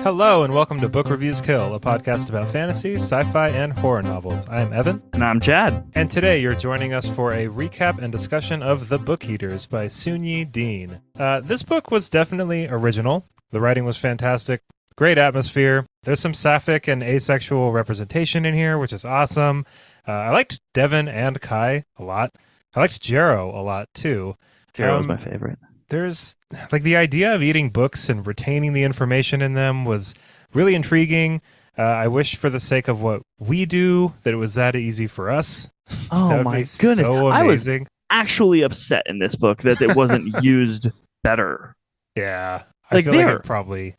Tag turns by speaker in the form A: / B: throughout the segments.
A: Hello and welcome to Book Reviews Kill, a podcast about fantasy, sci-fi, and horror novels. I am Evan.
B: And I'm Chad.
A: And today you're joining us for a recap and discussion of The Book Eaters by Sunyi Dean. This book was definitely original. The writing was fantastic. Great atmosphere. There's some sapphic and asexual representation in here, which is awesome. I liked Devin and Kai a lot. I liked Jero a lot, too.
B: Jero was my favorite.
A: There's like the idea of eating books and retaining the information in them was really intriguing. I wish for the sake of what we do that it was that easy for us.
B: Oh my goodness.
A: So
B: I was
A: amazing.
B: actually upset in this book that it wasn't used better.
A: Yeah. I
B: Like
A: feel like
B: they're
A: it probably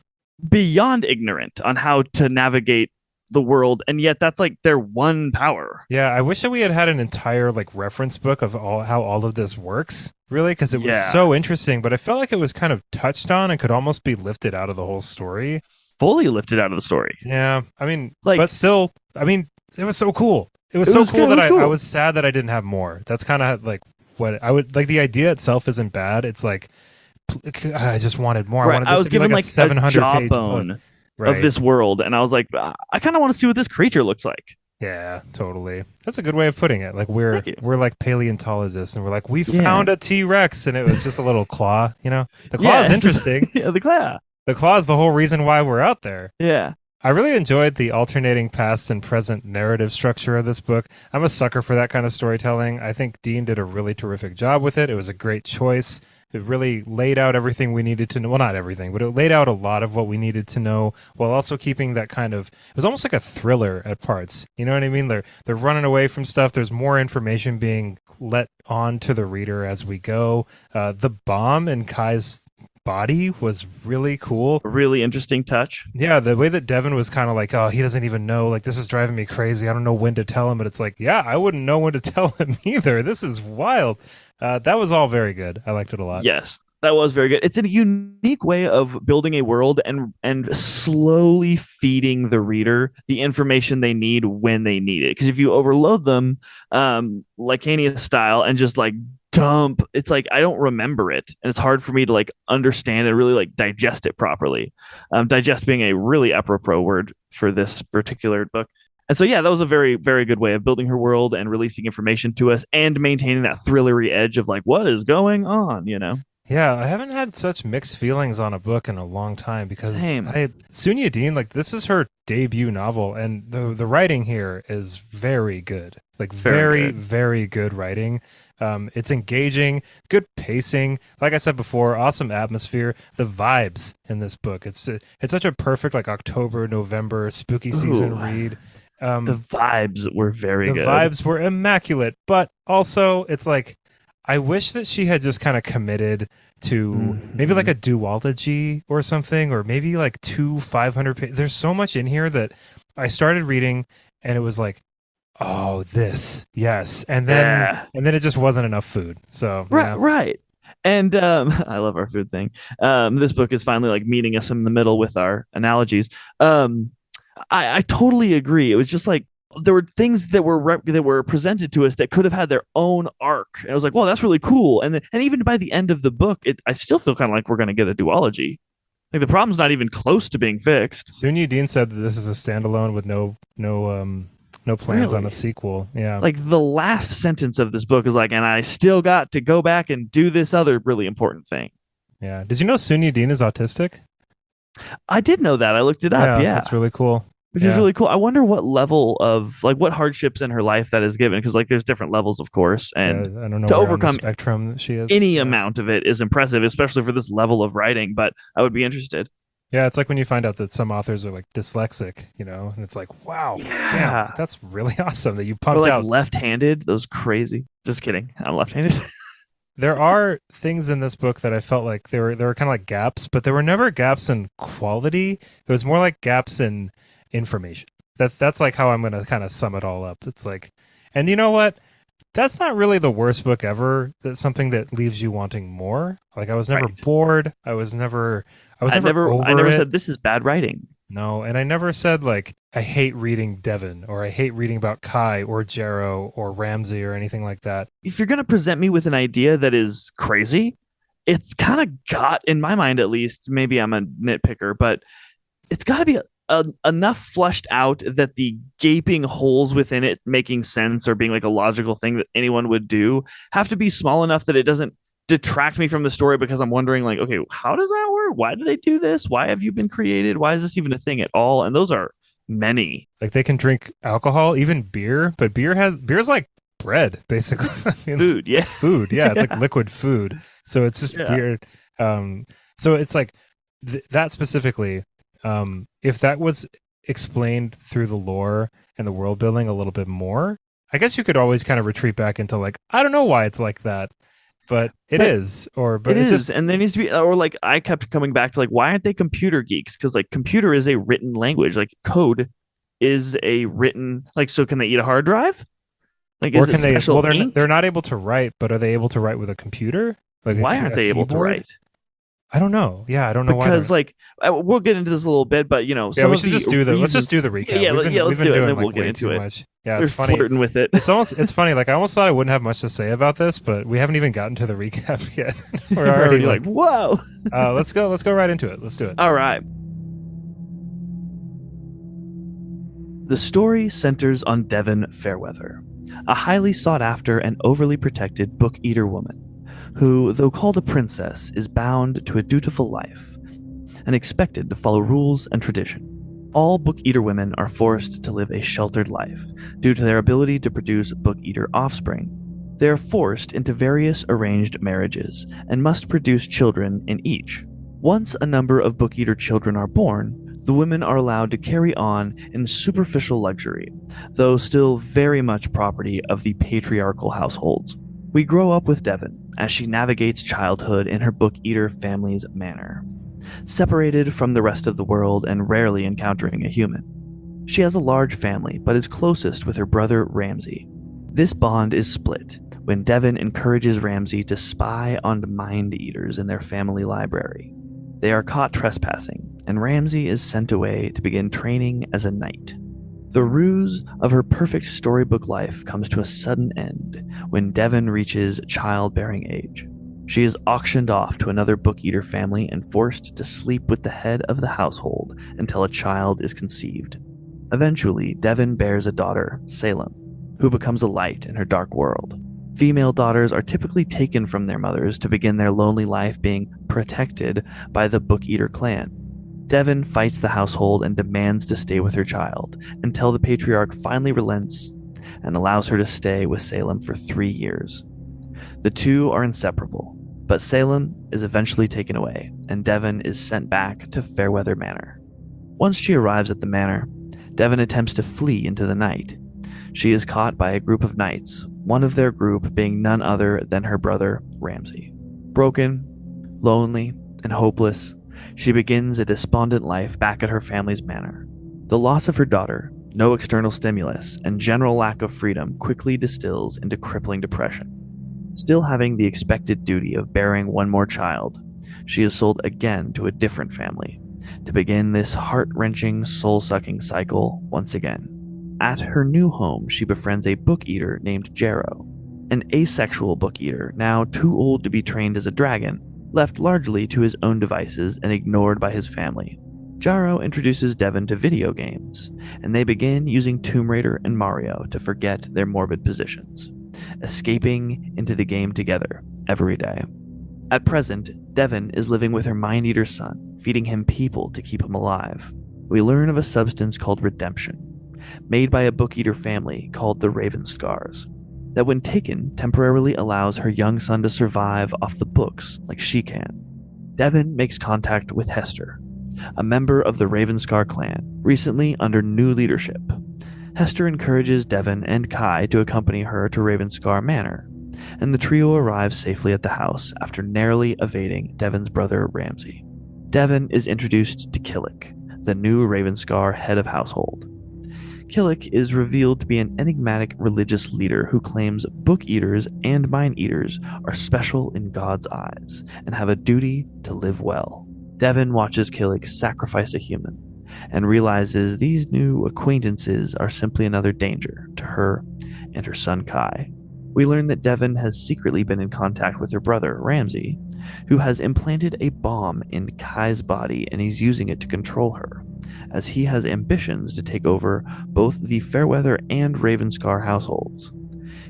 B: beyond ignorant on how to navigate the world, and yet that's like their one power.
A: Yeah, I wish that we had had an entire like reference book of how all of this works, really, because it was so interesting, but I felt like it was kind of touched on and could almost be lifted out of the whole story.
B: Fully lifted out of the story.
A: Yeah, I mean,
B: Like,
A: but still, I mean, it was so cool. It was so cool that I was sad that I didn't have more. That's kind of like what I would like. The idea itself isn't bad. It's like I just wanted more.
B: Right.
A: I wanted
B: I
A: this
B: was
A: to be
B: given
A: like a 700 page
B: jawbone
A: book. Right.
B: of this world, and I was like, I kind of want to see what this creature looks like.
A: Yeah, totally. That's a good way of putting it. Like we're like paleontologists, and we're like, we found a T-Rex, and it was just a little claw. You know, the claw is interesting.
B: Yeah, the claw.
A: The claw is the whole reason why we're out there.
B: Yeah.
A: I really enjoyed the alternating past and present narrative structure of this book. I'm a sucker for that kind of storytelling. I think Dean did a really terrific job with it. It was a great choice. It really laid out everything we needed to know. Well, not everything, but it laid out a lot of what we needed to know while also keeping that kind of, it was almost like a thriller at parts. You know what I mean? They're running away from stuff. There's more information being let on to the reader as we go. The bomb in Kai's body was really cool.
B: A really interesting touch.
A: Yeah, the way that Devin was kind of like, oh, he doesn't even know, like, this is driving me crazy. I don't know when to tell him, but it's like, yeah, I wouldn't know when to tell him either. This is wild. That was all very good. I liked it a lot.
B: Yes, that was very good. It's a unique way of building a world and slowly feeding the reader the information they need when they need it. Because if you overload them, Lacania style, and just like dump, it's like I don't remember it, and it's hard for me to like understand and really like digest it properly. Digest being a really apropos word for this particular book. And so, yeah, that was a very, very good way of building her world and releasing information to us and maintaining that thrillery edge of like, what is going on, you know?
A: Yeah, I haven't had such mixed feelings on a book in a long time because Sunyi Dean, like, this is her debut novel, and the writing here is very good. Like, very good writing. It's engaging, good pacing. Like I said before, awesome atmosphere. The vibes in this book. It's such a perfect like October, November spooky season read.
B: The vibes were very good.
A: The vibes were immaculate, but also it's like I wish that she had just kind of committed to maybe like a duology or something, or maybe like 500 pages. There's so much in here that I started reading and it was like, oh, this, yes, and then it just wasn't enough food. So
B: right. And I love our food thing. This book is finally like meeting us in the middle with our analogies. I totally agree. It was just like there were things that were presented to us that could have had their own arc, and I was like, "Well, that's really cool." And even by the end of the book, I still feel kind of like we're going to get a duology. Like the problem's not even close to being fixed.
A: Sunyi Dean said that this is a standalone with no plans on a sequel. Yeah,
B: like the last sentence of this book is like, "And I still got to go back and do this other really important thing."
A: Yeah. Did you know Sunyi Dean is autistic?
B: I did know that. I looked it up. Yeah,
A: that's really cool.
B: Which is really cool. I wonder what level of like what hardships in her life that is given, because like there's different levels, of course, and
A: I don't know
B: to
A: where
B: overcome
A: on the spectrum that she is.
B: Any amount of it is impressive, especially for this level of writing. But I would be interested.
A: Yeah, it's like when you find out that some authors are like dyslexic, you know, and it's like, wow, damn, that's really awesome that you pumped
B: or like
A: out.
B: Left-handed, those crazy. Just kidding, I'm left-handed.
A: There are things in this book that I felt like there were kind of like gaps, but there were never gaps in quality. It was more like gaps in information. That's like how I'm going to kind of sum it all up. It's like, and you know what? That's not really the worst book ever. That's something that leaves you wanting more. Like I was never bored. I never
B: said this is bad writing.
A: No, and I never said like I hate reading Devin or I hate reading about Kai or Jero or Ramsey or anything like that.
B: If you're going to present me with an idea that is crazy, it's kind of got, in my mind at least, maybe I'm a nitpicker, but it's got to be enough fleshed out that the gaping holes within it making sense or being like a logical thing that anyone would do have to be small enough that it doesn't detract me from the story because I'm wondering like, okay, how does that work? Why do they do this? Why have you been created? Why is this even a thing at all? And those are many.
A: Like they can drink alcohol, even beer, but beer's like bread basically. I mean,
B: Food,
A: it's like
B: yeah.
A: food. Yeah, it's like liquid food. So it's just
B: Yeah.
A: weird. So it's like that specifically. If that was explained through the lore and the world building a little bit more, I guess you could always kind of retreat back into like, I don't know why it's like that, but it
B: But
A: is. Or
B: it
A: but it's
B: is,
A: just
B: and there needs to be, or like I kept coming back to like, why aren't they computer geeks? Because like computer is a written language, like code is a written like. So can they eat a hard drive? Like,
A: or
B: is it
A: can they? Well,
B: special
A: they're
B: ink?
A: not able to write, but are they able to write with a computer, like
B: Why aren't
A: a
B: they able to
A: keyboard?
B: write?
A: I don't know. Yeah, I don't know why
B: Because
A: they're.
B: like we'll get into this a little bit, but you know
A: Yeah,
B: some
A: we
B: of
A: should
B: the
A: just do the. Let's just
B: reasons.
A: do the
B: Yeah,
A: recap.
B: yeah, yeah.
A: We've
B: Let's
A: been
B: do it, and
A: doing
B: then we'll
A: like
B: get
A: way
B: into
A: too
B: it.
A: much. Yeah,
B: We're
A: it's funny.
B: flirting with it.
A: It's funny. Like I almost thought I wouldn't have much to say about this, but we haven't even gotten to the recap yet. We're
B: We're
A: already
B: already like,
A: like,
B: whoa!
A: let's go right into it. Let's do it.
B: All right. The story centers on Devin Fairweather, a highly sought after and overly protected book eater woman who, though called a princess, is bound to a dutiful life and expected to follow rules and tradition. All book eater women are forced to live a sheltered life due to their ability to produce book eater offspring. They are forced into various arranged marriages and must produce children in each. Once a number of book eater children are born, the women are allowed to carry on in superficial luxury, though still very much property of the patriarchal households. We grow up with Devon as she navigates childhood in her book eater family's manor, separated from the rest of the world and rarely encountering a human. She has a large family, but is closest with her brother Ramsay. This bond is split when Devon encourages Ramsay to spy on mind eaters in their family library. They are caught trespassing, and Ramsay is sent away to begin training as a knight. The ruse of her perfect storybook life comes to a sudden end when Devon reaches childbearing age. She is auctioned off to another book eater family and forced to sleep with the head of the household until a child is conceived. Eventually, Devon bears a daughter, Salem, who becomes a light in her dark world. Female daughters are typically taken from their mothers to begin their lonely life being protected by the book eater clan. Devon fights the household and demands to stay with her child until the patriarch finally relents and allows her to stay with Salem for 3 years. The two are inseparable, but Salem is eventually taken away, and Devon is sent back to Fairweather Manor. Once she arrives at the manor, Devon attempts to flee into the night. She is caught by a group of knights, one of their group being none other than her brother, Ramsay. Broken, lonely, and hopeless, she begins a despondent life back at her family's manor. The loss of her daughter, no external stimulus, and general lack of freedom quickly distills into crippling depression. Still having the expected duty of bearing one more child, she is sold again to a different family to begin this heart-wrenching, soul-sucking cycle once again. At her new home, she befriends a book eater named Jarrow, an asexual book eater now too old to be trained as a dragon, left largely to his own devices and ignored by his family. Jarrow introduces Devon to video games, and they begin using Tomb Raider and Mario to forget their morbid positions, escaping into the game together every day. At present, Devon is living with her mind-eater son, feeding him people to keep him alive. We learn of a substance called redemption, made by a book-eater family called the Raven Scars, that when taken temporarily allows her young son to survive off the books like she can. Devon makes contact with Hester, a member of the Ravenscar clan, recently under new leadership. Hester encourages Devon and Kai to accompany her to Ravenscar Manor, and the trio arrives safely at the house after narrowly evading Devon's brother Ramsay. Devon is introduced to Killick, the new Ravenscar head of household. Killick is revealed to be an enigmatic religious leader who claims book eaters and mind eaters are special in God's eyes and have a duty to live well. Devon watches Killick sacrifice a human and realizes these new acquaintances are simply another danger to her and her son Kai. We learn that Devon has secretly been in contact with her brother, Ramsay, who has implanted a bomb in Kai's body and he's using it to control her. as he has ambitions to take over both the Fairweather and Ravenscar households.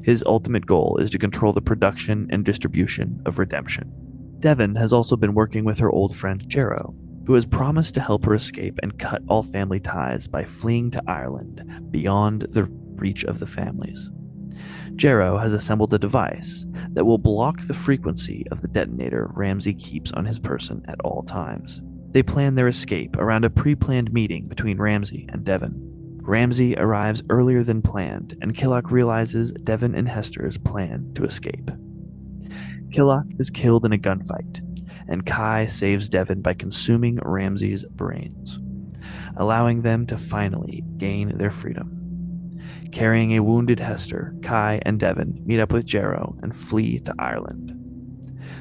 B: His ultimate goal is to control the production and distribution of Redemption. Devin has also been working with her old friend Jarrow, who has promised to help her escape and cut all family ties by fleeing to Ireland beyond the reach of the families. Jarrow has assembled a device that will block the frequency of the detonator Ramsay keeps on his person at all times. They plan their escape around a pre-planned meeting between Ramsay and Devin. Ramsay arrives earlier than planned, and Killock realizes Devin and Hester's plan to escape. Killock is killed in a gunfight, and Kai saves Devin by consuming Ramsay's brains, allowing them to finally gain their freedom. Carrying a wounded Hester, Kai and Devin meet up with Jarrow and flee to Ireland.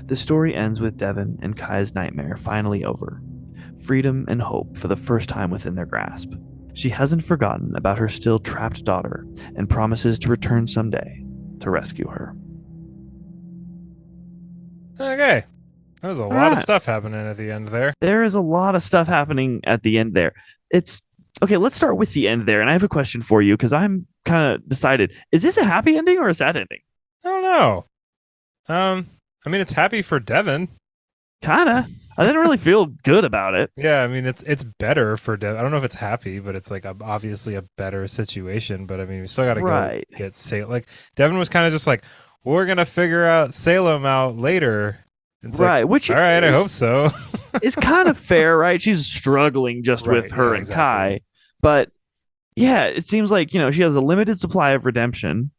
B: The story ends with Devin and Kai's nightmare finally over, freedom and hope for the first time within their grasp. She hasn't forgotten about her still trapped daughter and promises to return someday to rescue her.
A: Okay. There was a lot of stuff happening at the end there.
B: There is a lot of stuff happening at the end there. It's okay. Let's start with the end there. And I have a question for you because I'm kind of decided: is this a happy ending or a sad ending?
A: I don't know. I mean, it's happy for Devin.
B: Kind of. I didn't really feel good about it.
A: Yeah, I mean, it's better for Devin. I don't know if it's happy, but it's like obviously a better situation. But I mean, we still got to go get Salem. Like Devin was kind of just like, we're gonna figure out Salem out later. It's
B: right,
A: like,
B: which
A: all right, I hope so.
B: It's kind of fair, right? She's struggling just with her and Kai, but yeah, it seems like she has a limited supply of redemption,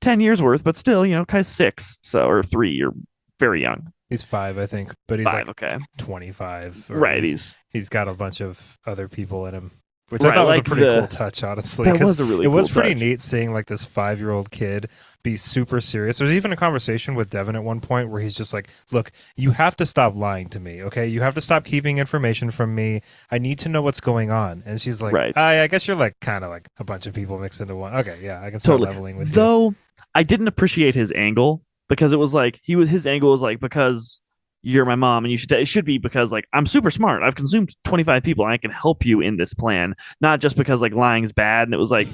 B: 10 years worth, but still, Kai's 6, so or 3. You're very young.
A: He's 5, I think, but he's
B: 5,
A: like
B: okay.
A: 25.
B: Right,
A: he's got a bunch of other people in him. Which I thought was a pretty cool touch, honestly.
B: That was a really cool touch.
A: It was pretty neat seeing like this 5-year-old kid be super serious. There's even a conversation with Devin at one point where he's just like, look, you have to stop lying to me, okay? You have to stop keeping information from me. I need to know what's going on. And she's like, right. I guess you're like kind of like a bunch of people mixed into one. Okay, yeah, I can start leveling with you.
B: Though I didn't appreciate his angle because it was like, his angle was like, because you're my mom and it should be because like I'm super smart, I've consumed 25 people and I can help you in this plan, not just because like lying's bad. And it was like,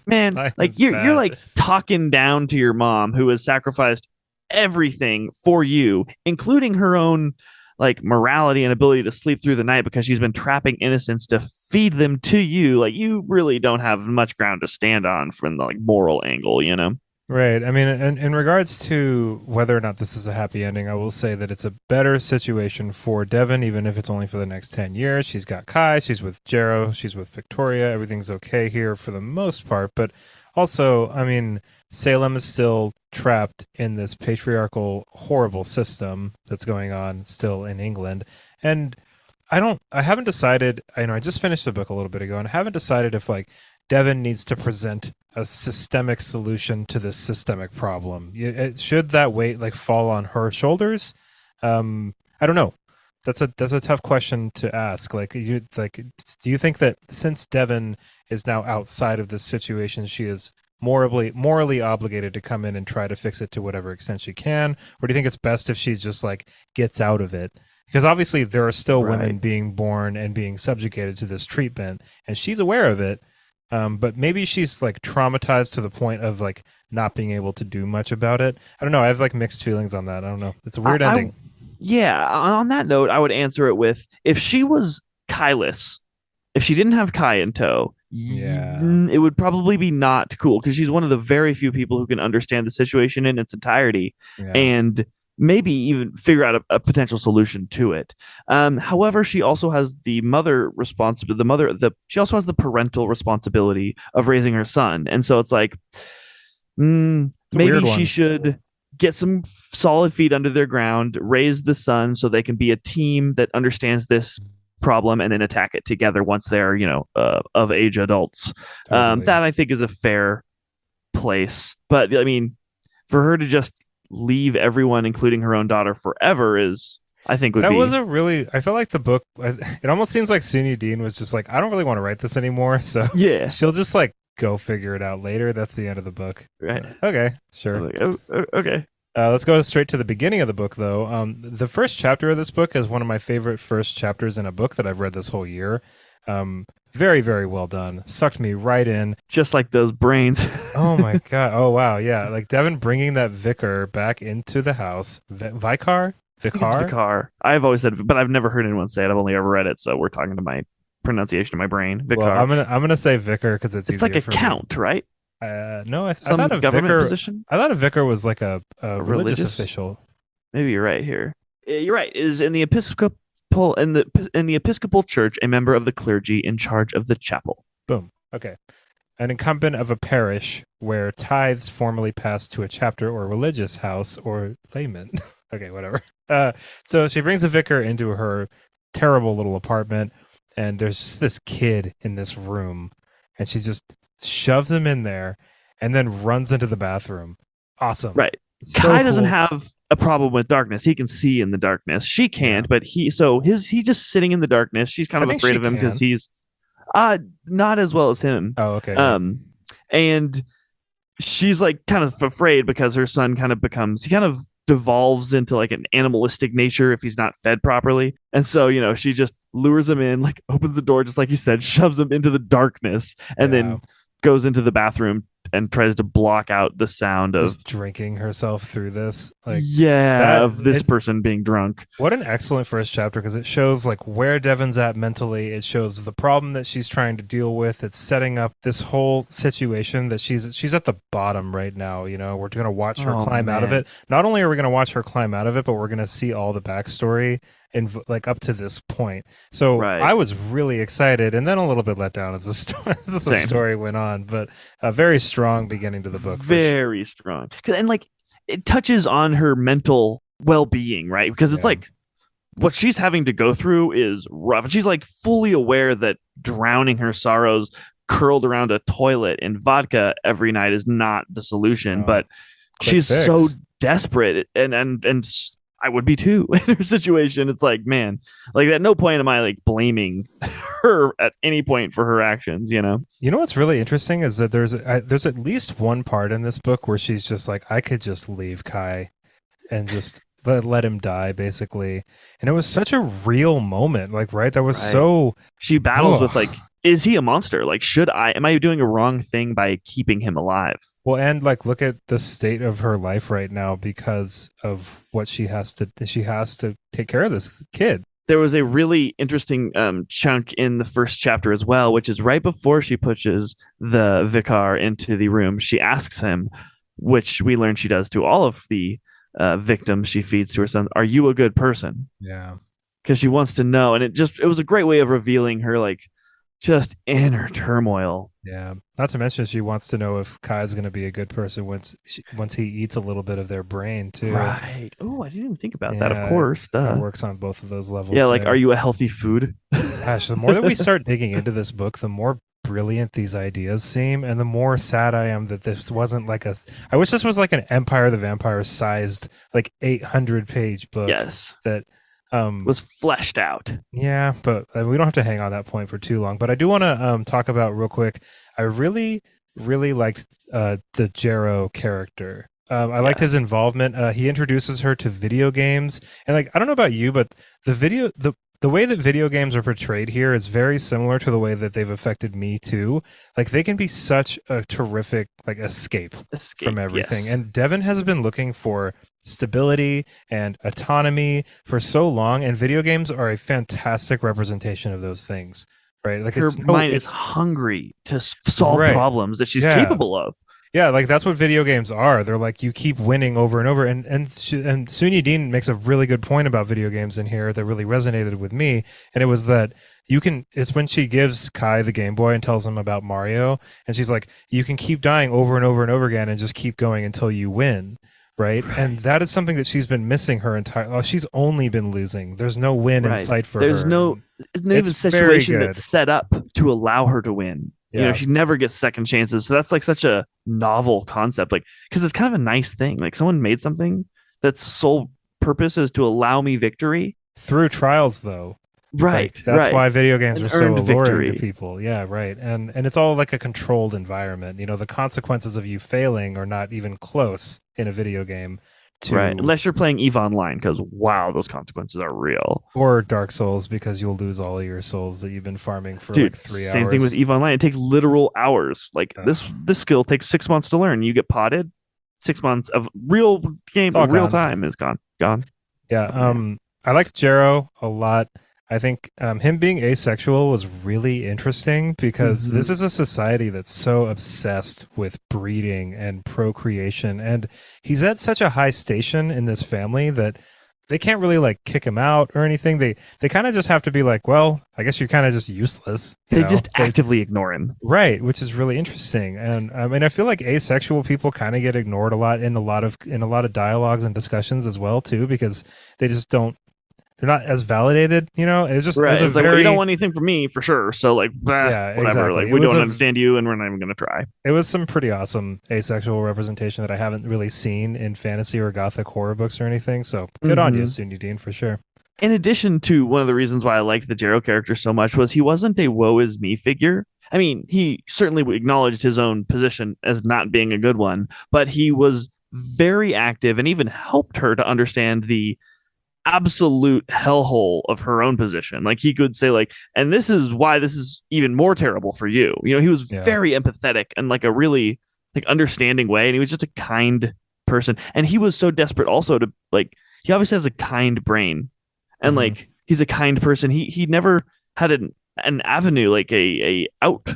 B: man, like you're like talking down to your mom who has sacrificed everything for you, including her own like morality and ability to sleep through the night because she's been trapping innocents to feed them to you. Like you really don't have much ground to stand on from the like moral angle,
A: Right. I mean, in regards to whether or not this is a happy ending, I will say that it's a better situation for Devin, even if it's only for the next 10 years. She's got Kai, she's with Jarrow, she's with Victoria. Everything's okay here for the most part. But also, I mean, Salem is still trapped in this patriarchal, horrible system that's going on still in England. And I haven't decided, I just finished the book a little bit ago, and I haven't decided if like Devin needs to present a systemic solution to this systemic problem. Should that weight like fall on her shoulders? I don't know. That's a tough question to ask. Do you think that since Devin is now outside of this situation, she is morally obligated to come in and try to fix it to whatever extent she can, or do you think it's best if she's just like gets out of it? Because obviously there are still women being born and being subjugated to this treatment, and she's aware of it. But maybe she's like traumatized to the point of like not being able to do much about it. I don't know. I have like mixed feelings on that. I don't know. It's a weird ending.
B: On that note, I would answer it with, if she was Kai-less, if she didn't have Kai in tow, it would probably be not cool because she's one of the very few people who can understand the situation in its entirety and maybe even figure out a potential solution to it. However, she also has the she also has the parental responsibility of raising her son. And so it's like, maybe she should get some solid feet under their ground, raise the son so they can be a team that understands this problem and then attack it together once they're, of age adults. Totally. That I think is a fair place. But I mean, for her to just leave everyone, including her own daughter, forever is, I think,
A: I felt like the book, it almost seems like Sunyi Dean was just like, I don't really want to write this anymore, so yeah, she'll just like go figure it out later. That's the end of the book. Right. Okay, sure.
B: Like, okay.
A: Let's go straight to the beginning of the book, though. The first chapter of this book is one of my favorite first chapters in a book that I've read this whole year. Very, very well done. Sucked me right in.
B: Just like those brains.
A: Oh my god. Oh wow. Yeah. Like Devin bringing that vicar back into the house. Vicar?
B: I think it's
A: Vicar?
B: Vicar. I've always said, but I've never heard anyone say it. I've only ever read it, so we're talking to my pronunciation of my brain.
A: Well,
B: Vicar.
A: I'm gonna say vicar because it's
B: It's like
A: easier
B: a
A: for me.
B: count, right?
A: No, I
B: Some
A: thought a
B: government
A: vicar.
B: position,
A: I thought a vicar was like a
B: a
A: religious
B: religious.
A: official.
B: Maybe you're right here. You're right. Is in the in the Episcopal Church, a member of the clergy in charge of the chapel.
A: Boom. Okay. An incumbent of a parish where tithes formally pass to a chapter or religious house or layman. Okay, whatever. So she brings the vicar into her terrible little apartment, and there's just this kid in this room, and she just shoves him in there, and then runs into the bathroom. Awesome.
B: Right.
A: So
B: Kai doesn't
A: cool.
B: have a problem with darkness. He can see in the darkness. She
A: Yeah.
B: can't, but he's just sitting in the darkness. She's kind
A: I
B: of
A: think
B: afraid
A: she
B: of him because
A: can.
B: he's not as well as him.
A: Oh, okay, good.
B: Um and she's like kind of afraid because her son he kind of devolves into like an animalistic nature if he's not fed properly. And so, she just lures him in, like opens the door, just like you said, shoves him into the darkness, and
A: Yeah.
B: then goes into the bathroom and tries to block out the sound of
A: Just drinking herself through this. Like
B: yeah,
A: that
B: of this
A: it's
B: person being drunk.
A: what an excellent first chapter because it shows like where Devin's at mentally. It shows the problem that she's trying to deal with. It's setting up this whole situation that she's at the bottom right now. We're going to watch her
B: Oh
A: climb out of
B: man.
A: it. Not only are we going to watch her climb out of it, but we're going to see all the backstory and like up to this point. So
B: Right.
A: I was really excited and then a little bit let down as as the
B: Same.
A: story went on. But a very strong beginning to the book.
B: Very strong. And like it touches on her mental well-being, right? Because it's
A: Yeah.
B: like what she's having to go through is rough. And she's like fully aware that drowning her sorrows curled around a toilet in vodka every night is not the solution,
A: Oh,
B: but
A: quick
B: she's
A: fix.
B: so desperate and I would be too in her situation. It's like, man, like at no point am I like blaming her at any point for her actions,
A: You know what's really interesting is that there's at least one part in this book where she's just like, I could just leave Kai and just let him die, basically. And it was such a real moment, like, right? That was
B: Right.
A: so.
B: She battles with
A: Oh.
B: like, is he a monster? Like, am I doing a wrong thing by keeping him alive?
A: Well, and like, look at the state of her life right now because of what she has to take care of this kid.
B: There was a really interesting chunk in the first chapter as well, which is right before she pushes the vicar into the room. She asks him, which we learn she does to all of the victims she feeds to her son, "Are you a good person?"
A: Yeah.
B: Because she wants to know, and it was a great way of revealing her like just inner turmoil.
A: Yeah. Not to mention, she wants to know if Kai's going to be a good person once he eats a little bit of their brain too.
B: Right. Oh, I didn't even think about that. Of
A: Yeah,
B: course.
A: It
B: Duh.
A: works on both of those levels.
B: Yeah, like,
A: there.
B: are you a healthy food?
A: Gosh, the more that we start digging into this book, the more brilliant these ideas seem, and the more sad I am that this wasn't like I wish this was like an Empire of the Vampire sized, like 800-page book.
B: Yes.
A: That
B: was fleshed out.
A: Yeah, but we don't have to hang on that point for too long. But I do want to talk about real quick. I really, really liked the Jarrow character. I liked his involvement. He introduces her to video games, and like I don't know about you, but the way that video games are portrayed here is very similar to the way that they've affected me too. Like they can be such a terrific like escape from everything.
B: Yes.
A: And Devin has been looking for stability and autonomy for so long, and video games are a fantastic representation of those things. Right? Like
B: her mind is hungry to solve problems that she's capable of.
A: Yeah, like that's what video games are. They're like you keep winning over and over. And Sunyi Dean makes a really good point about video games in here that really resonated with me. And it was that it's when she gives Kai the Game Boy and tells him about Mario, and she's like, you can keep dying over and over and over again and just keep going until you win. Right? And that is something that she's been missing her entire. Oh, she's only been losing. There's no win in sight for her.
B: There's no even situation that's set up to allow her to win. Yeah. She never gets second chances. So that's like such a novel concept. Like, because it's kind of a nice thing. Like someone made something that's sole purpose is to allow me victory
A: through trials, though.
B: Right.
A: Like, that's why video games are so alluring to people. Yeah, right. And it's all like a controlled environment. The consequences of you failing are not even close in a video game.
B: Right.
A: to
B: Unless you're playing EVE Online, because wow, those consequences are real.
A: or Dark Souls because you'll lose all of your souls that you've been farming for
B: Dude,
A: like three
B: same thing with
A: hours.
B: EVE Online. It takes literal hours. Like
A: Uh,
B: this skill takes 6 months to learn. You get potted, 6 months of real
A: it's
B: game,
A: all
B: real
A: gone.
B: time is gone. Gone.
A: Yeah.
B: Oh man.
A: I liked Jero a lot. I think him being asexual was really interesting because this
B: Mm-hmm.
A: is a society that's so obsessed with breeding and procreation, and he's at such a high station in this family that they can't really like kick him out or anything. They kind of just have to be like, well, I guess you're kind of just useless, you
B: They
A: know?
B: just actively ignore him.
A: Right, which is really interesting. And I mean, I feel like asexual people kind of get ignored a lot in a lot of dialogues and discussions as well too, because they just don't they're not as validated, you know. It was
B: Right.
A: a
B: It's like, well, you don't
A: very
B: want anything from me for sure. So like, bah,
A: yeah,
B: whatever.
A: exactly.
B: Like, we don't understand you, and we're not even gonna try.
A: It was some pretty awesome asexual representation that I haven't really seen in fantasy or gothic horror books or anything. So good on you,
B: Mm-hmm.
A: Sunyi Dean, for sure.
B: In addition to one of the reasons why I liked the Jero character so much was he wasn't a woe is me figure. I mean, he certainly acknowledged his own position as not being a good one, but he was very active and even helped her to understand the absolute hellhole of her own position. Like he could say like, and this is why this is even more terrible for you. You know, he was
A: Yeah.
B: very empathetic and like a really like understanding way, and he was just a kind person. And he was so desperate also to like he obviously has a kind brain and
A: Hmm.
B: like he's a kind person. He never had an avenue like a out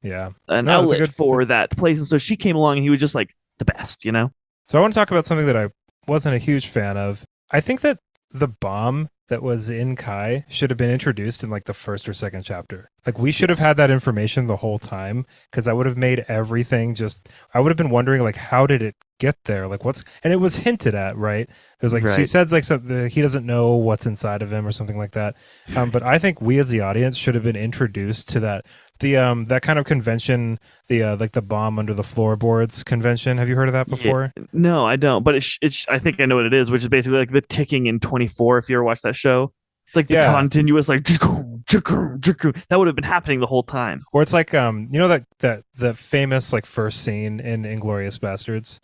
A: Yeah.
B: an
A: No, that's a
B: outlet
A: good.
B: for that place. And so she came along and he was just like the best, you know?
A: So I want to talk about something that I wasn't a huge fan of. I think that the bomb that was in Kai should have been introduced in like the first or second chapter. Like we should have
B: Yes.
A: had that information the whole time because that would have made everything just I would have been wondering like how did it get there? Like what's and it was hinted at, right? It was like she
B: Right.
A: said like something he doesn't know what's inside of him or something like that. But I think we as the audience should have been introduced to that kind of convention, the like the bomb under the floorboards convention. Have you heard of that
B: Yeah.
A: before?
B: No, I don't. But I think I know what it is, which is basically like the ticking in 24. If you ever watched that show, it's like the
A: Yeah.
B: continuous like that would have been happening the whole time.
A: Or it's like you know that famous like first scene in Inglorious Bastards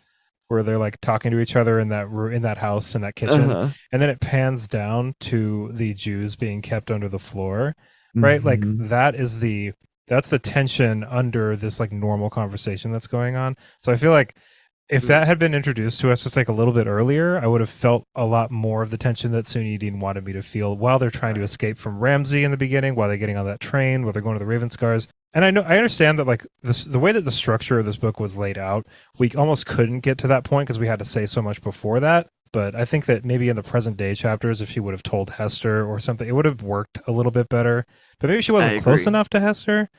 A: where they're like talking to each other in in that house in that kitchen,
B: Uh-huh.
A: and then it pans down to the Jews being kept under the floor, right? Like
B: Mhm.
A: that's the tension under this like normal conversation that's going on. So I feel like if that had been introduced to us just like a little bit earlier, I would have felt a lot more of the tension that Sunyi Dean wanted me to feel while they're trying to escape from Ramsey in the beginning, while they're getting on that train, while they're going to the Raven Scars. And I understand that like the way that the structure of this book was laid out, we almost couldn't get to that point because we had to say so much before that. But I think that maybe in the present day chapters, if she would have told Hester or something, it would have worked a little bit better. But maybe she
B: I
A: wasn't close
B: agree.
A: enough to Hester.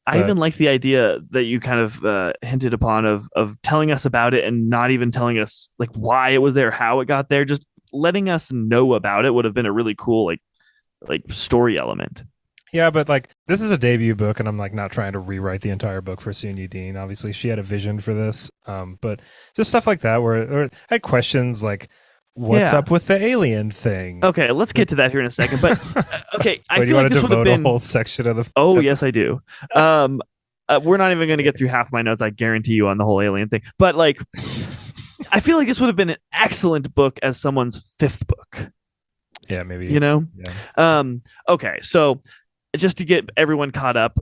B: I
A: But
B: even like the idea that you kind of hinted upon of telling us about it and not even telling us like why it was there, how it got there. Just letting us know about it would have been a really cool like story element.
A: yeah, but like this is a debut book, and I'm like not trying to rewrite the entire book for Sunyi Dean. Obviously, she had a vision for this, but just stuff like that where or I had questions like, "What's
B: Yeah.
A: up with the alien thing?"
B: Okay, let's get to that here in a second. But okay, I
A: Wait, do you
B: feel like
A: want to
B: this would have
A: devote a
B: been.
A: whole section of the
B: Oh yes, I
A: episode?
B: do. We're not even going to get through half my notes. I guarantee you on the whole alien thing. But like, I feel like this would have been an excellent book as someone's fifth book.
A: Yeah, maybe.
B: You know.
A: Yeah.
B: Okay, so just to get everyone caught up,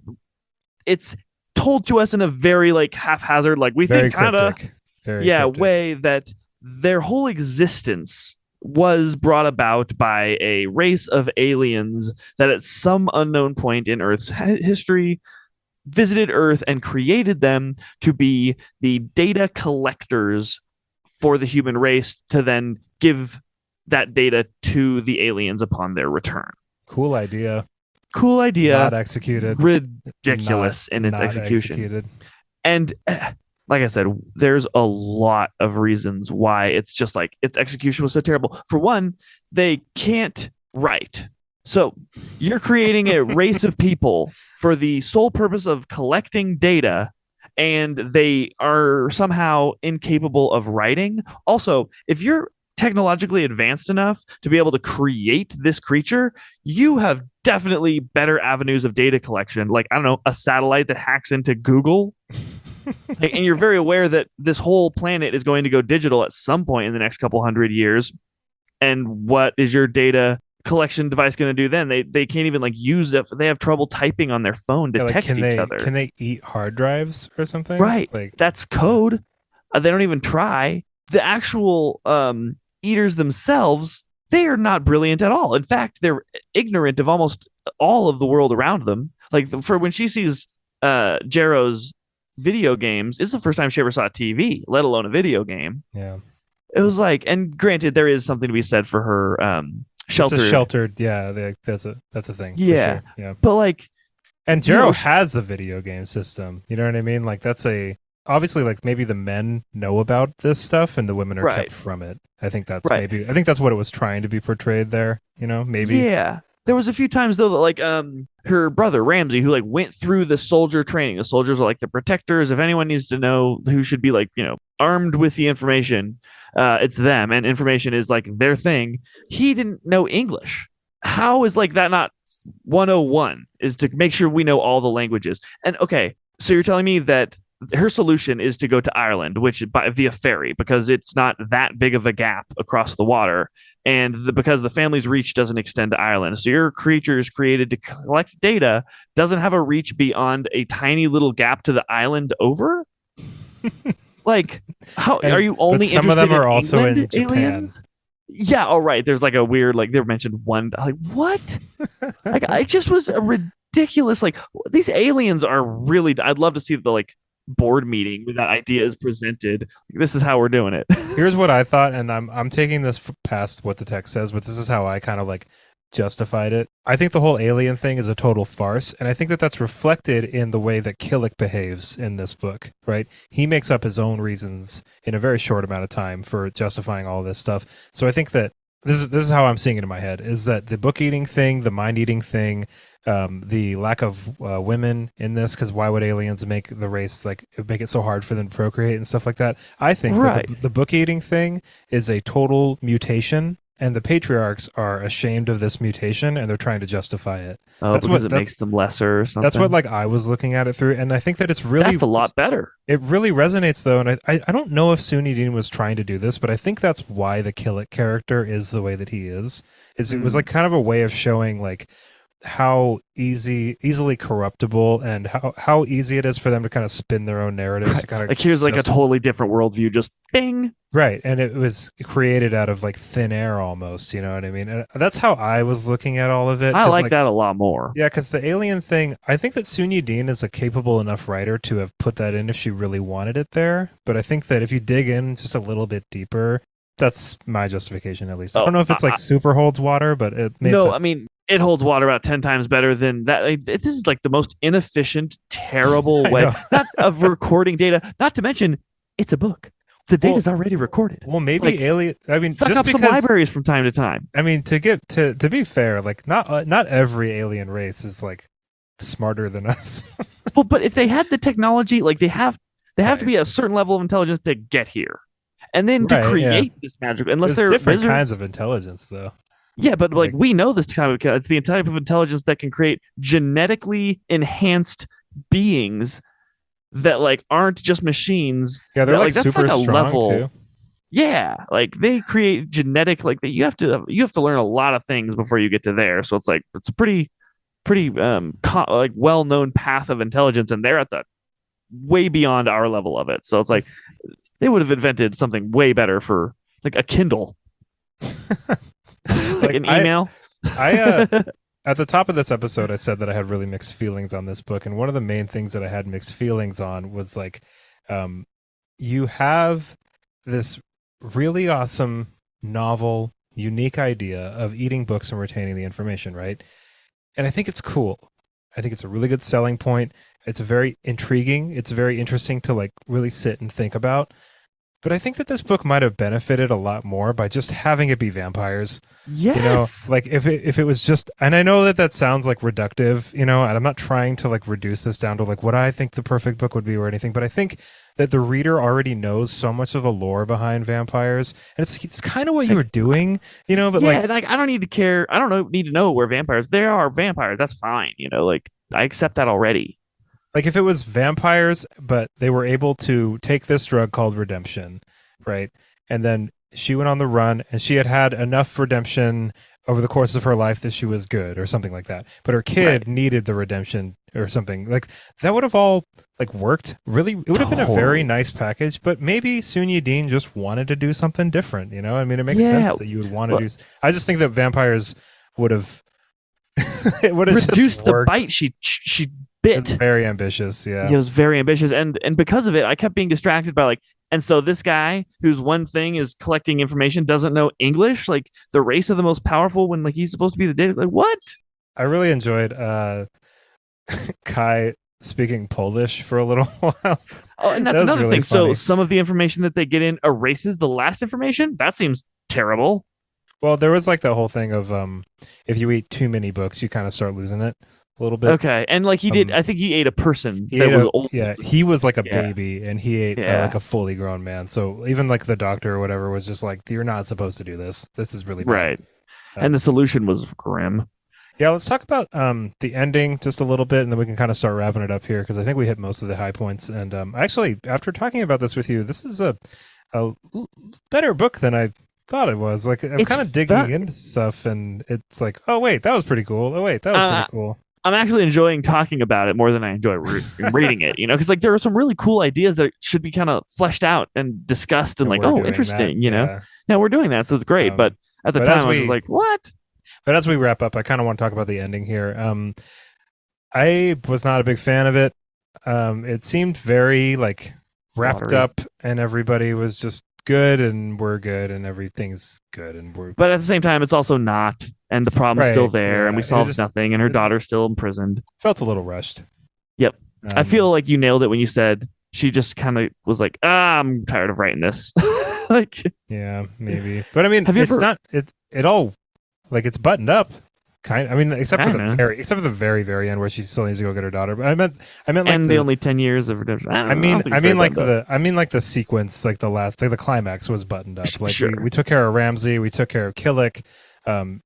B: it's told to us in a very like haphazard, like we
A: Very
B: think kind of
A: cryptic. Very
B: yeah
A: cryptic.
B: way that their whole existence was brought about by a race of aliens that at some unknown point in Earth's history visited Earth and created them to be the data collectors for the human race to then give that data to the aliens upon their return.
A: Cool idea.
B: Cool idea,
A: Not executed.
B: ridiculous in its
A: Not
B: execution.
A: executed.
B: And like I said, there's a lot of reasons why it's just like its execution was so terrible. For one, they can't write. So you're creating a race of people for the sole purpose of collecting data, and they are somehow incapable of writing. Also, if you're technologically advanced enough to be able to create this creature, you have definitely better avenues of data collection. Like, I don't know, a satellite that hacks into Google And you're very aware that this whole planet is going to go digital at some point in the next couple hundred years. And what is your data collection device going to do then? They can't even like use it. They have trouble typing on their phone to
A: Yeah, like
B: text each other.
A: can they eat hard drives or something?
B: Right.
A: Like
B: That's code. They don't even try. The actual eaters themselves, they are not brilliant at all. In fact, they're ignorant of almost all of the world around them. Like for when she sees Jarrow's video games, it's the first time she ever saw a TV, let alone a video game.
A: yeah.
B: It was like, and granted, there is something to be said for her
A: It's a
B: sheltered.
A: sheltered, yeah, that's a thing for
B: Yeah,
A: sure. Yeah.
B: but like,
A: And
B: you
A: Jero
B: know,
A: has a video game system. You know what I mean? Like that's a obviously like maybe the men know about this stuff and the women are
B: right,
A: kept from it.
B: right.
A: I think that's what it was trying to be portrayed there, you know, maybe.
B: Yeah. There was a few times though that like her brother Ramsey who like went through the soldier training. The soldiers are like the protectors. If anyone needs to know who should be like, armed with the information, it's them and information is like their thing. He didn't know English. How is like that not 101 is to make sure we know all the languages. And okay, so you're telling me that her solution is to go to Ireland, which via ferry, because it's not that big of a gap across the water, and because the family's reach doesn't extend to Ireland. So your creature is created to collect data, doesn't have a reach beyond a tiny little gap to the island over. Like, how are you only
A: some of
B: interested
A: them are
B: in
A: also
B: England
A: in Japan.
B: aliens? Yeah, all right. There's like a weird, like they mentioned one, like what? Like it just was a ridiculous. Like these aliens are really. I'd love to see the like board meeting where that idea is presented. This is how we're doing it.
A: Here's what I thought, and I'm taking this past what the text says, but this is how I kind of like justified it. I think the whole alien thing is a total farce, and I think that that's reflected in the way that Killick behaves in this book, right? He makes up his own reasons in a very short amount of time for justifying all this stuff. So I think that this is how I'm seeing it in my head, is that the book eating thing, the mind eating thing, the lack of women in this, because why would aliens make the race like make it so hard for them to procreate and stuff like that? I think
B: Right.
A: that the book eating thing is a total mutation, and the patriarchs are ashamed of this mutation and they're trying to justify it.
B: Oh,
A: That's
B: because
A: what
B: it makes them lesser or something.
A: that's what like I was looking at it through, and I think that it's really
B: That's a lot better.
A: it really resonates though, and I don't know if Sunyi Dean was trying to do this, but I think that's why the Killick character is the way that he is. It was like kind of a way of showing like how easily corruptible and how easy it is for them to kind of spin their own narratives to kind of
B: Like here's like a totally different worldview. Just bing.
A: right, and it was created out of like thin air almost, you know what I mean? And that's how I was looking at all of it.
B: I
A: 'Cause,
B: like that a lot more.
A: yeah, because the alien thing, I think that Sunyi Dean is a capable enough writer to have put that in if she really wanted it there. But I think that if you dig in just a little bit deeper, that's my justification at least. I
B: Oh,
A: don't know if it's like super holds water, but it makes
B: no,
A: it.
B: I mean it holds water about 10 times better than that. Like, this is like the most inefficient, terrible
A: I
B: way
A: know.
B: not of recording data. Not to mention, it's a book. The data's already recorded.
A: Well, maybe
B: Like,
A: alien. I mean,
B: suck
A: just
B: up some
A: because.
B: libraries from time to time.
A: I mean, to be fair, like not every alien race is like smarter than us.
B: Well, but if they had the technology, like they have
A: Right.
B: to be a certain level of intelligence to get here, and then to
A: Right,
B: create this magic. Unless
A: There's
B: they're
A: different
B: wizards.
A: kinds of intelligence, though.
B: Yeah, but like
A: Like,
B: we know this type of it's the type of intelligence that can create genetically enhanced beings that like aren't just machines.
A: yeah, they're
B: that,
A: like
B: that's
A: super
B: like a
A: strong
B: level.
A: too.
B: Yeah, like they create genetic like you have to learn a lot of things before you get to there. So it's like it's a pretty like well known path of intelligence, and they're at the way beyond our level of it. So it's like they would have invented something way better for like a Kindle, like an email.
A: I at the top of this episode, I said that I had really mixed feelings on this book, and one of the main things that I had mixed feelings on was like, you have this really awesome, novel, unique idea of eating books and retaining the information, right? And I think it's cool. I think it's a really good selling point. It's very intriguing. It's very interesting to like really sit and think about. But I think that this book might have benefited a lot more by just having it be vampires.
B: Yes.
A: Like if it was just, and I know that that sounds like reductive, and I'm not trying to like reduce this down to like what I think the perfect book would be or anything, but I think that the reader already knows so much of the lore behind vampires, and it's kind of what you were doing, but
B: yeah,
A: like
B: like I don't need to care. I don't need to know we're vampires. There are vampires. That's fine. Like I accept that already.
A: like if it was vampires, but they were able to take this drug called redemption, right? And then she went on the run, and she had had enough redemption over the course of her life that she was good, or something like that. But her
B: Right.
A: kid needed the redemption, or something like that. Would have all like worked really. It would have been a very
B: Totally.
A: nice package. But maybe Sunya Dean just wanted to do something different. You know, I mean, it makes
B: Yeah.
A: sense that you would want to
B: Well,
A: do. I just think that vampires would have. It would have just
B: reduce the
A: worked.
B: bite she
A: It was
B: bit.
A: very ambitious.
B: He
A: Yeah.
B: was very ambitious, and because of it, I kept being distracted by like. And so this guy, whose one thing is collecting information, doesn't know English. Like the race of the most powerful, when like he's supposed to be the data. Like what?
A: I really enjoyed Kai speaking Polish for a little while.
B: Oh, and
A: That
B: that's
A: was
B: another
A: really
B: thing. So
A: funny.
B: some of the information that they get in erases the last information. That seems terrible.
A: Well, there was like the whole thing of if you eat too many books, you kind of start losing it a little bit.
B: Okay, and like he did,
A: Um,
B: I think he ate a person
A: he
B: that
A: ate
B: was
A: a
B: old.
A: yeah, he was like a
B: Yeah,
A: baby, and he ate like
B: yeah,
A: a fully grown man. So even like the doctor or whatever was just like, "You're not supposed to do this. This is really bad."
B: right. And the
A: Um,
B: solution was grim.
A: yeah, let's talk about the ending just a little bit, and then we can kind of start wrapping it up here because I think we hit most of the high points. And actually, after talking about this with you, this is a better book than I thought it was. Like I'm
B: It's
A: kind of digging
B: fun.
A: into stuff, and it's like, oh wait, that was pretty cool. Oh wait, that was pretty
B: Uh,
A: cool.
B: I'm actually enjoying talking about it more than I enjoy reading it. You know, because like there are some really cool ideas that should be kind of fleshed out and discussed, and
A: And
B: like,
A: we're
B: oh,
A: doing that,
B: interesting. You know,
A: yeah.
B: now we're doing that, so it's great. But
A: Um,
B: at the
A: but
B: time,
A: as
B: I was just
A: we
B: like, what?
A: but as we wrap up, I kind of want to talk about the ending here. I was not a big fan of it. It seemed very like wrapped
B: Watery.
A: up, and everybody was just good, and we're good, and everything's good, and we're
B: But at the same time, it's also not, and the problem's still
A: right.
B: there, and we
A: Yeah, it was
B: solved
A: just
B: nothing, and her
A: it
B: daughter's still imprisoned.
A: felt a little rushed.
B: Yep. I
A: Um,
B: feel like you nailed it when you said she just kind of was like, I'm tired of writing this. Like,
A: yeah, maybe, but I mean,
B: have you
A: it's
B: ever
A: not it all like it's buttoned up. Kind, I mean,
B: kind of?
A: except for the very end where she still needs to go get her daughter. But I meant like
B: And the only 10 years of redemption. I don't think it's very buttoned up.
A: I mean like the sequence, like the last, like the climax was buttoned up. Like we
B: Sure.
A: took care of Ramsey, we took care of Killick. Um,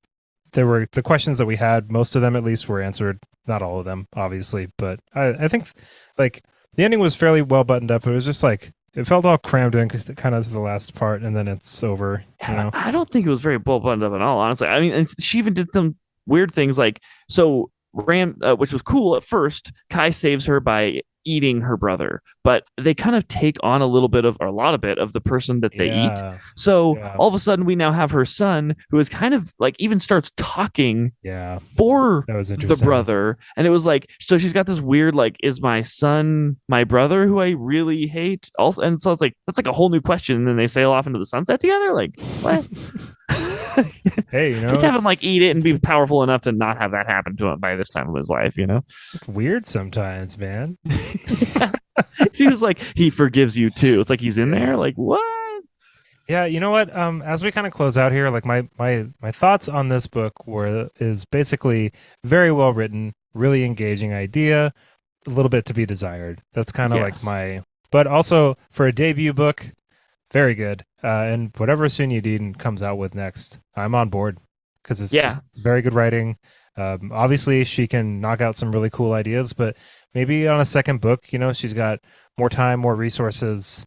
A: there were the questions that we had, most of them at least were answered. Not all of them, obviously, but I think like the ending was fairly well buttoned up. It was just like it felt all crammed in kind of to the last part, and then it's over. You
B: Yeah,
A: know?
B: I don't think it was very well buttoned up at all, honestly. I mean, and she even did some weird things like so which was cool at first. Kai saves her by eating her brother, but they kind of take on a little bit of or a lot of it of the person that they eat.
A: Yeah,
B: So
A: yeah,
B: all of a sudden, we now have her son who is kind of like even starts talking
A: yeah.
B: for
A: That was
B: the
A: interesting.
B: brother, and it was like so she's got this weird like is my son my brother who I really hate also, and so it's like that's like a whole new question, and then they sail off into the sunset together, like what?
A: Hey,
B: Just have him like eat it and be powerful enough to not have that happen to him by this time of his life, you know.
A: it's just weird sometimes, man.
B: He was like he forgives you too. It's like he's in
A: Yeah.
B: there, like what?
A: Yeah, you know what? As we kind of close out here, like my thoughts on this book were is basically very well written, really engaging idea, a little bit to be desired. That's kind of like
B: Yes.
A: my, but also for a debut book, very good. And whatever Sunya Dean comes out with next, I'm on board because it's just
B: Yeah.
A: it's very good writing. Obviously, she can knock out some really cool ideas, but maybe on a second book, you know, she's got more time, more resources.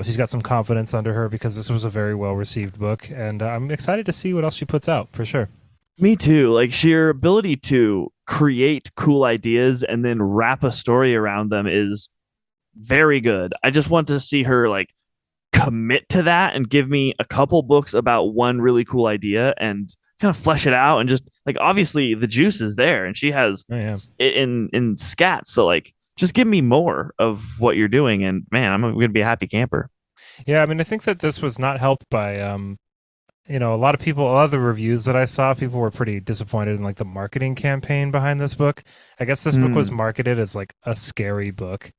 A: She's got some confidence under her because this was a very well received book, and I'm excited to see what else she puts out for sure.
B: Me too. Like sheer ability to create cool ideas and then wrap a story around them is very good. I just want to see her like commit to that and give me a couple books about one really cool idea and kind of flesh it out and just like obviously the juice is there and she has
A: Oh, yeah.
B: in scats, so like just give me more of what you're doing and man, I'm going to be a happy camper.
A: Yeah, I mean, I think that this was not helped by, a lot of people, a lot of the reviews that I saw, people were pretty disappointed in like the marketing campaign behind this book. I guess this book was
B: Hmm.
A: marketed as like a scary book,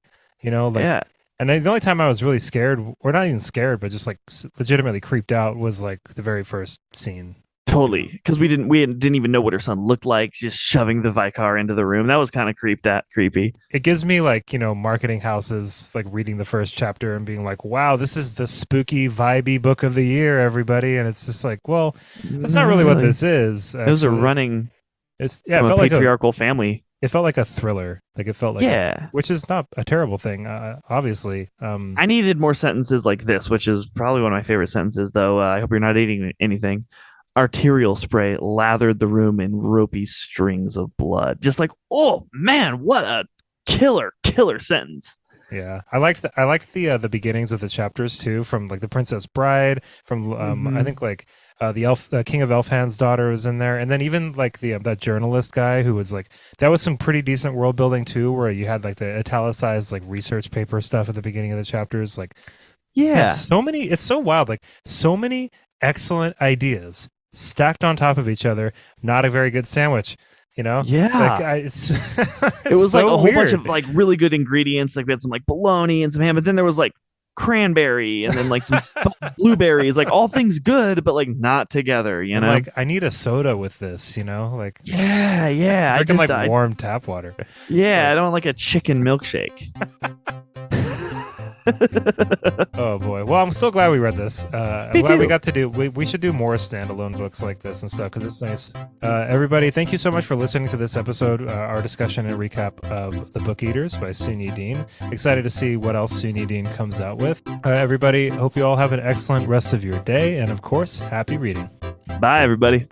A: you know, like,
B: Yeah,
A: and the only time I was really scared, or not even scared, but just like legitimately creeped out was like the very first scene. You know?
B: totally, because we didn't even know what her son looked like, just shoving the Vicar into the room. That was kind of creepy.
A: It gives me like, marketing houses like reading the first chapter and being like, wow, this is the spooky, vibey book of the year, everybody. And it's just like, well, that's not
B: Not
A: really what
B: really.
A: this is,
B: Those are
A: actually.
B: running
A: It's, yeah, it
B: from a
A: felt like a,
B: patriarchal family.
A: It felt like a thriller. Like it felt like
B: Yeah.
A: which is not a terrible thing, obviously.
B: I needed more sentences like this, which is probably one of my favorite sentences, though. I hope you're not eating anything. Arterial spray lathered the room in ropey strings of blood. Just like, oh man, what a killer sentence.
A: Yeah, I liked the beginnings of the chapters too, from like the Princess Bride, from I
B: Mm-hmm.
A: think like the elf King of Elfhand's daughter was in there, and then even like the that journalist guy who was like that was some pretty decent world building too, where you had like the italicized like research paper stuff at the beginning of the chapters. Like, man,
B: Yeah,
A: so many, it's so wild, like so many excellent ideas stacked on top of each other. Not a very good sandwich, you know. Like
B: yeah.
A: it's
B: It
A: it's
B: was like
A: so
B: a whole bunch of
A: weird.
B: like really good ingredients. Like we had some like bologna and some ham, but then there was like cranberry and then like some blueberries, like all things good, but like not together, you
A: And
B: know?
A: like, I need a soda with this, you know? Like,
B: Yeah, yeah.
A: drinking like warm tap water.
B: Yeah, I
A: Like,
B: don't like a chicken milkshake.
A: oh boy. Well, I'm so glad we read this. I'm
B: Me
A: glad we
B: too.
A: got to do. We should do more standalone books like this and stuff because it's nice. Everybody, thank you so much for listening to this episode, our discussion and recap of The Book Eaters by Sunyi Dean. Excited to see what else Sunyi Dean comes out with. Everybody, hope you all have an excellent rest of your day, and of course, happy reading.
B: Bye, everybody.